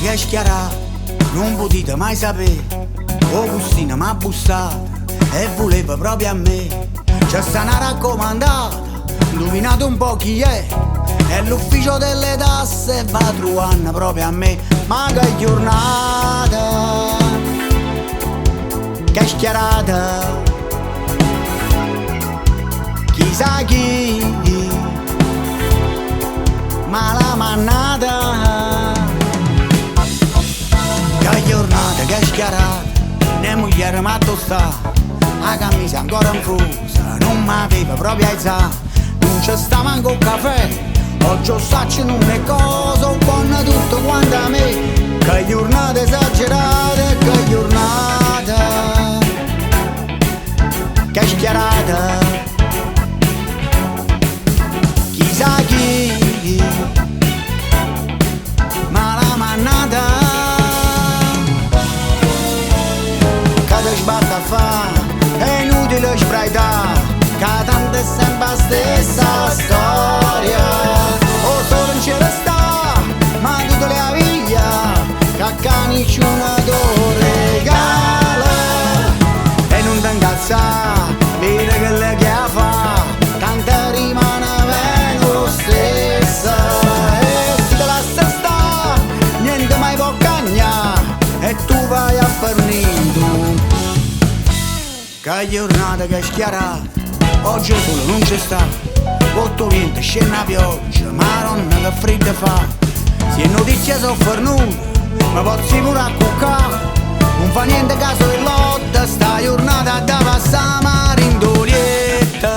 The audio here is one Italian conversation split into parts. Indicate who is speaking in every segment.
Speaker 1: che è schiarata, non potete mai sapere. Augustina m'ha bussato e voleva proprio a me. C'è sta una raccomandata, indovinate un po' chi è? È l'ufficio delle tasse, va truando proprio a me. Ma che giornata, che schiarata, chissà chi, ma la mannata. Che giornata, che schiarata, ne moglie m'ha tostato, la camicia ancora infusa, non m'aveva proprio alzato. Non c'è sta manco un caffè, oggi saccio non è cosa, un po' tutto quanto a me. Che giornata esagerata, che giornata, che schiarata, chissà chi, ma la mannata. Che ti sbatta a fa, è inutile sbraitare, che tanto è sempre la stessa storia. O solo in cielo sta, ma tutto le avviglia, che a canicciuna t'o regala. E non ti incazzare, vedi che le che fa, tanto rimane meno lo stessa. E se te la sta, niente mai può cagnare, e tu vai a fornire. Che giornata, che schiarata, oggi il sole non c'è sta, otto vento, scende la pioggia, maronna che freddo fa. Se notizie sono fornute, ma pozzi pure a cuccare, non fa niente caso di lotta, sta giornata da passare mare in dolietta.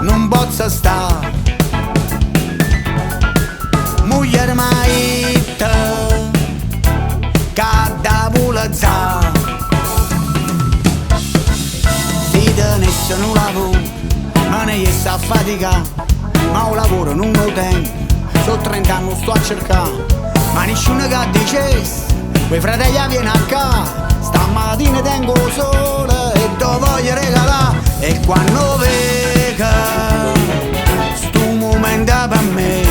Speaker 1: Non pozza sta, moglie maita, che da pulazza. Se non lavoro, ma ne sta a faticare, ma un lavoro non lo tengo, sono 30 anni sto a cercare, ma nessuno che dicesse, quei fratelli viene a casa, stamattina tengo sole e te voglio regalare, e quando vega, sto momento per me,